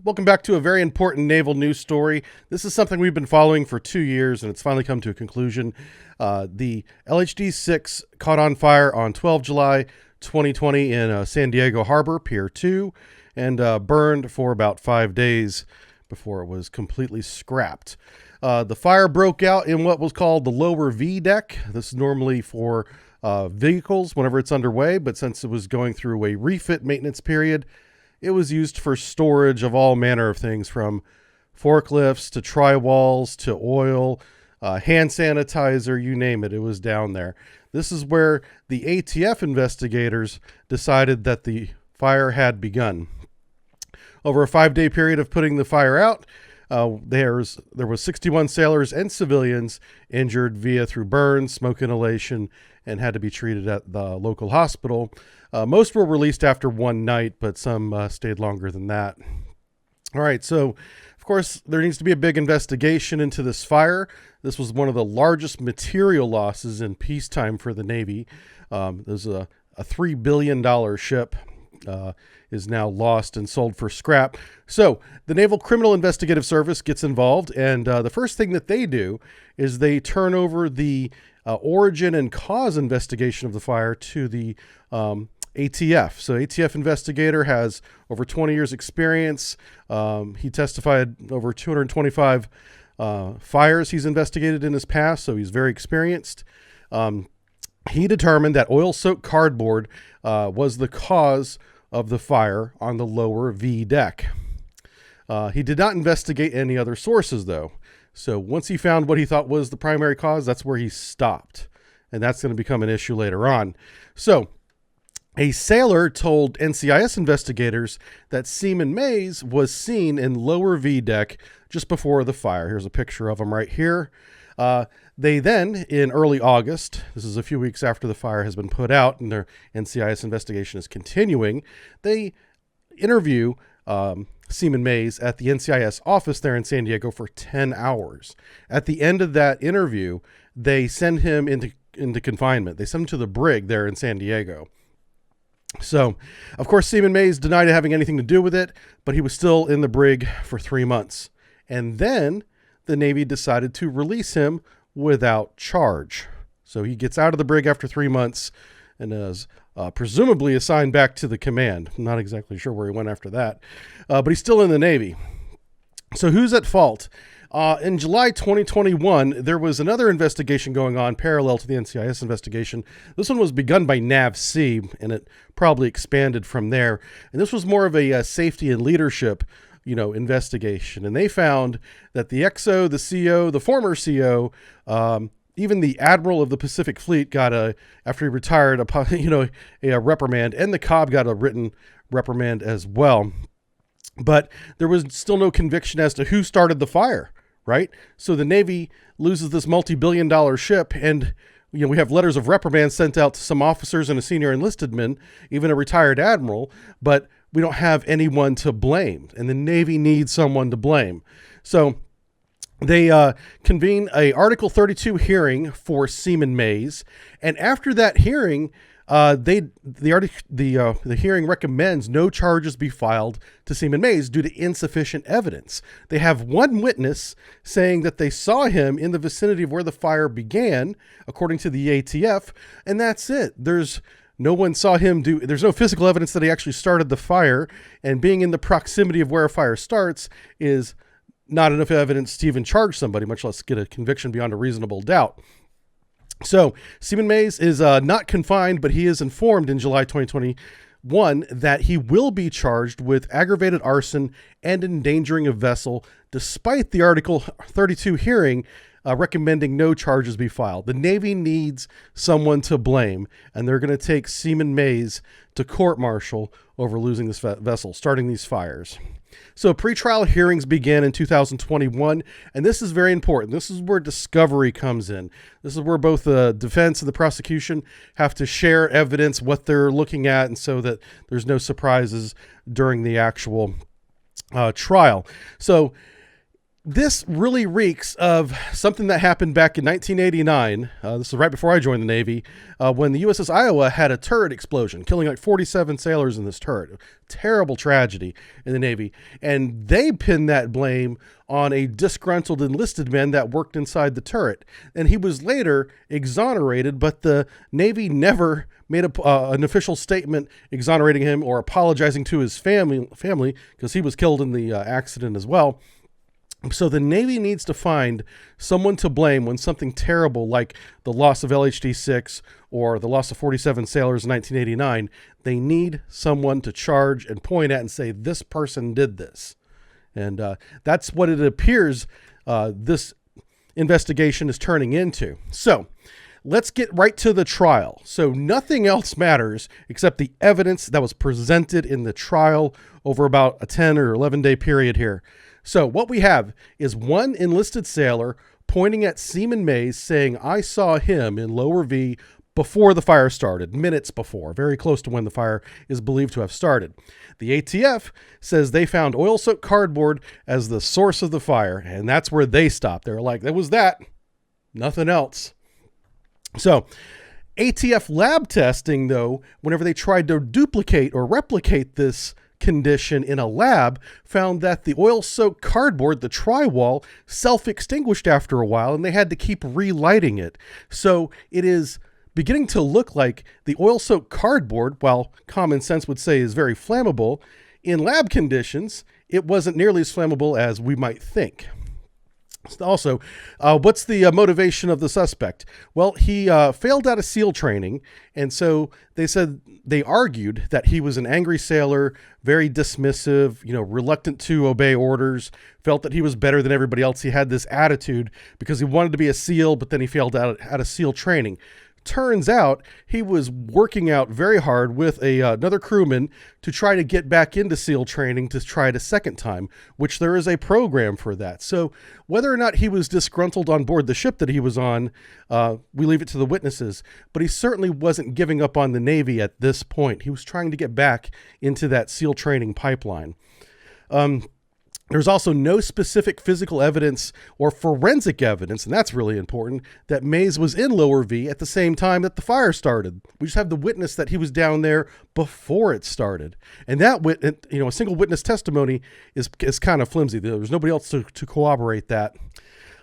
Welcome back to a very important naval news story. This is something we've been following for 2 years, and it's finally come to a conclusion. The LHD-6 caught on fire on 12 July 2020 in San Diego Harbor, Pier 2, and burned for about 5 days before it was completely scrapped. The fire broke out in what was called the lower V deck. This is normally for vehicles whenever it's underway, but since it was going through a refit maintenance period, it was used for storage of all manner of things, from forklifts to tri-walls to oil, hand sanitizer, you name it. It was down there. This is where the ATF investigators decided that the fire had begun. Over a 5-day period of putting the fire out, there was 61 sailors and civilians injured through burns, smoke inhalation, and had to be treated at the local hospital. Most were released after one night, but some stayed longer than that. All right, so of course there needs to be a big investigation into this fire. This was one of the largest material losses in peacetime for the Navy. There's a $3 billion ship is now lost and sold for scrap. So the Naval Criminal Investigative Service gets involved, and the first thing that they do is they turn over the origin and cause investigation of the fire to the ATF. So ATF investigator has over 20 years experience. He testified over 225 fires he's investigated in his past, so he's very experienced. He determined that oil-soaked cardboard was the cause of the fire on the lower V deck. He did not investigate any other sources, though. So once he found what he thought was the primary cause, that's where he stopped. And that's going to become an issue later on. So a sailor told NCIS investigators that Seaman Mays was seen in lower V deck just before the fire. Here's a picture of him right here. They then, in early August, this is a few weeks after the fire has been put out and their NCIS investigation is continuing, they interview Seaman Mays at the NCIS office there in San Diego for 10 hours. At the end of that interview, they send him into confinement. They send him to the brig there in San Diego. So, of course, Seaman Mays denied having anything to do with it, but he was still in the brig for 3 months. And then the Navy decided to release him without charge. So he gets out of the brig after 3 months and is presumably assigned back to the command. I'm not exactly sure where he went after that, but he's still in the Navy. So who's at fault? In July 2021, there was another investigation going on parallel to the NCIS investigation. This one was begun by NAVC, and it probably expanded from there. And this was more of a safety and leadership, investigation. And they found that the XO, the CO, the former CO, even the admiral of the Pacific Fleet got after he retired, a reprimand, and the Cobb got a written reprimand as well. But there was still no conviction as to who started the fire, right? So the Navy loses this multi-billion-dollar ship, and we have letters of reprimand sent out to some officers and a senior enlisted man, even a retired admiral, but we don't have anyone to blame, and the Navy needs someone to blame. So they convene a Article 32 hearing for Seaman Mays, and after that hearing, the hearing recommends no charges be filed to Seaman Mays due to insufficient evidence. They have one witness saying that they saw him in the vicinity of where the fire began, according to the ATF, and that's it. No one saw him there's no physical evidence that he actually started the fire, and being in the proximity of where a fire starts is not enough evidence to even charge somebody, much less get a conviction beyond a reasonable doubt. So Seaman Mays is not confined, but he is informed in July 2021 that he will be charged with aggravated arson and endangering a vessel, despite the Article 32 hearing recommending no charges be filed. The Navy needs someone to blame, and they're going to take Seaman Mays to court-martial over losing this vessel, starting these fires. So pretrial hearings began in 2021, and this is very important. This is where discovery comes in. This is where both the defense and the prosecution have to share evidence, what they're looking at, and so that there's no surprises during the actual trial. So this really reeks of something that happened back in 1989. This is right before I joined the Navy, when the USS Iowa had a turret explosion, killing like 47 sailors in this turret. Terrible tragedy in the Navy. And they pinned that blame on a disgruntled enlisted man that worked inside the turret. And he was later exonerated, but the Navy never made an official statement exonerating him or apologizing to his family because he was killed in the accident as well. So the Navy needs to find someone to blame when something terrible like the loss of LHD-6 or the loss of 47 sailors in 1989, they need someone to charge and point at and say, this person did this. And that's what it appears this investigation is turning into. So let's get right to the trial. So nothing else matters except the evidence that was presented in the trial over about a 10 or 11 day period here. So what we have is one enlisted sailor pointing at Seaman Mays saying, I saw him in lower V before the fire started, minutes before, very close to when the fire is believed to have started. The ATF says they found oil-soaked cardboard as the source of the fire, and that's where they stopped. They're like, that was that, nothing else. So ATF lab testing, though, whenever they tried to duplicate or replicate this condition in a lab, found that the oil-soaked cardboard, the tri-wall, self-extinguished after a while, and they had to keep relighting it. So it is beginning to look like the oil-soaked cardboard, while common sense would say is very flammable, in lab conditions, it wasn't nearly as flammable as we might think. Also, what's the motivation of the suspect? Well, he failed out of SEAL training, and so they argued that he was an angry sailor, very dismissive, reluctant to obey orders, felt that he was better than everybody else. He had this attitude because he wanted to be a SEAL, but then he failed out of SEAL training. Turns out he was working out very hard with another crewman to try to get back into SEAL training to try it a second time, which there is a program for that. So whether or not he was disgruntled on board the ship that he was on, we leave it to the witnesses, but he certainly wasn't giving up on the Navy at this point. He was trying to get back into that SEAL training pipeline. There's also no specific physical evidence or forensic evidence, and that's really important, that Mays was in lower V at the same time that the fire started. We just have the witness that he was down there before it started. And that a single witness testimony is kind of flimsy. There's nobody else to corroborate that.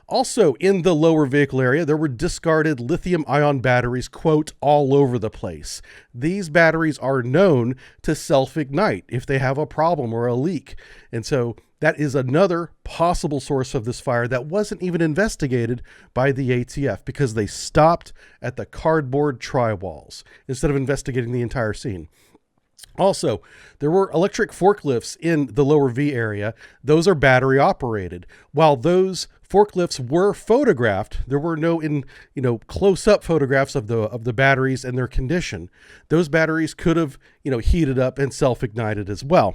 Also, in the lower vehicle area, there were discarded lithium-ion batteries, quote, all over the place. These batteries are known to self-ignite if they have a problem or a leak. And so that is another possible source of this fire that wasn't even investigated by the ATF because they stopped at the cardboard tri-walls instead of investigating the entire scene. Also, there were electric forklifts in the lower V area. Those are battery operated. While those forklifts were photographed, there were no close-up photographs of the batteries and their condition. Those batteries could have heated up and self-ignited as well.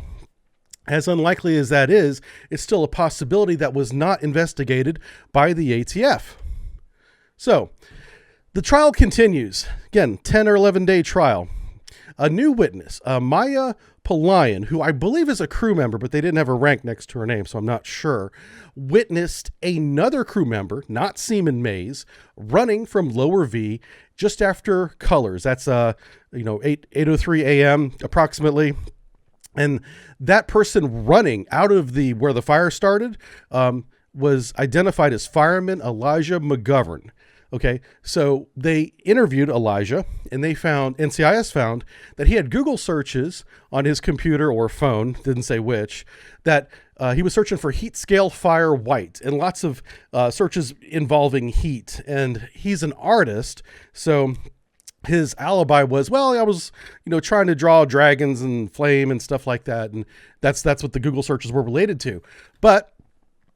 As unlikely as that is, it's still a possibility that was not investigated by the ATF. So, the trial continues. Again, 10 or 11 day trial. A new witness, Maya Palayan, who I believe is a crew member, but they didn't have a rank next to her name, so I'm not sure, witnessed another crew member, not Seaman Mays, running from lower V just after colors. That's 8:03 a.m. approximately. And that person running out of where the fire started was identified as fireman Elijah McGovern. Okay, so they interviewed Elijah, and NCIS found that he had Google searches on his computer or phone, didn't say which, that he was searching for heat scale fire white and lots of searches involving heat. And he's an artist, so his alibi was, well, I was, trying to draw dragons and flame and stuff like that. And that's what the Google searches were related to. But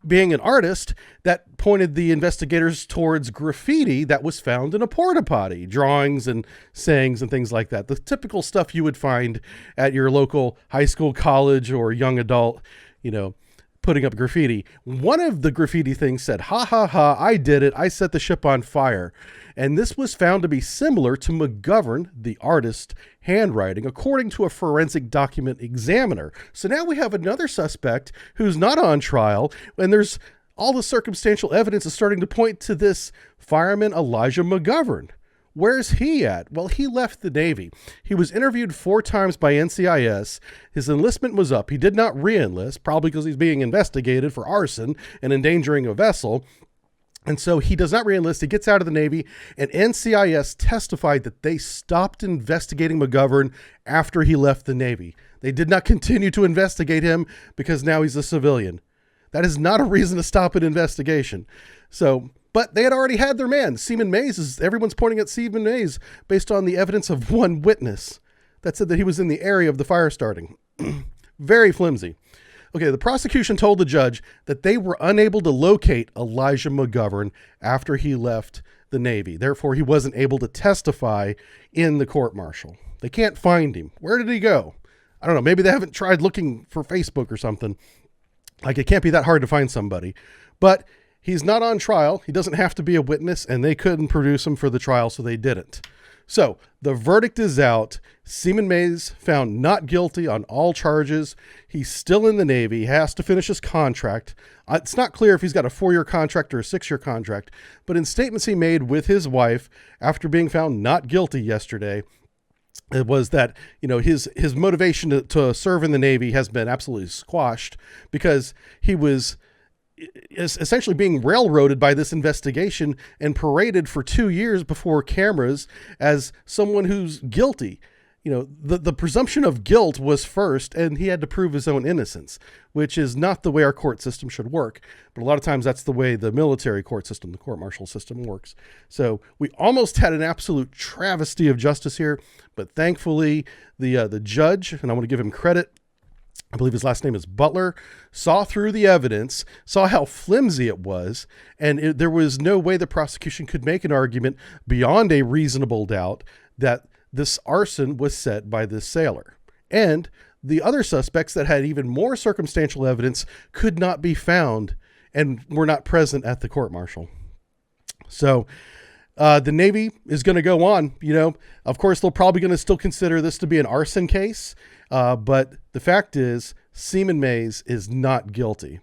being an artist, that pointed the investigators towards graffiti that was found in a porta potty, drawings and sayings and things like that. The typical stuff you would find at your local high school, college, or young adult, putting up graffiti. One of the graffiti things said, ha ha ha, I did it. I set the ship on fire. And this was found to be similar to McGovern, the artist, handwriting, according to a forensic document examiner. So now we have another suspect who's not on trial, and there's all the circumstantial evidence is starting to point to this fireman Elijah McGovern. Where's he at? Well, he left the Navy. He was interviewed 4 times by NCIS. His enlistment was up. He did not re-enlist, probably because he's being investigated for arson and endangering a vessel. And so he does not re-enlist. He gets out of the Navy, and NCIS testified that they stopped investigating McGovern after he left the Navy. They did not continue to investigate him because now he's a civilian. That is not a reason to stop an investigation. So, but they had already had their man. Seaman Mays, everyone's pointing at Seaman Mays based on the evidence of one witness that said that he was in the area of the fire starting. Very flimsy. Okay, the prosecution told the judge that they were unable to locate Elijah McGovern after he left the Navy. Therefore, he wasn't able to testify in the court-martial. They can't find him. Where did he go? I don't know. Maybe they haven't tried looking for Facebook or something. Like, it can't be that hard to find somebody. But he's not on trial. He doesn't have to be a witness, and they couldn't produce him for the trial, so they didn't. So the verdict is out. Seaman Mays found not guilty on all charges. He's still in the Navy. He has to finish his contract. It's not clear if he's got a 4-year contract or a 6-year contract, but in statements he made with his wife after being found not guilty yesterday, it was that, you know, his motivation to serve in the Navy has been absolutely squashed because he was is essentially being railroaded by this investigation and paraded for 2 years before cameras as someone who's guilty. You know, the presumption of guilt was first, and he had to prove his own innocence, which is not the way our court system should work. But a lot of times that's the way the military court system, the court-martial system works. So we almost had an absolute travesty of justice here, but thankfully the judge, and I want to give him credit, I believe his last name is Butler, saw through the evidence, saw how flimsy it was, and there was no way the prosecution could make an argument beyond a reasonable doubt that this arson was set by this sailor. And the other suspects that had even more circumstantial evidence could not be found and were not present at the court-martial. So the Navy is going to go on. You know, of course, they're probably going to still consider this to be an arson case. But the fact is, Seaman Mays is not guilty.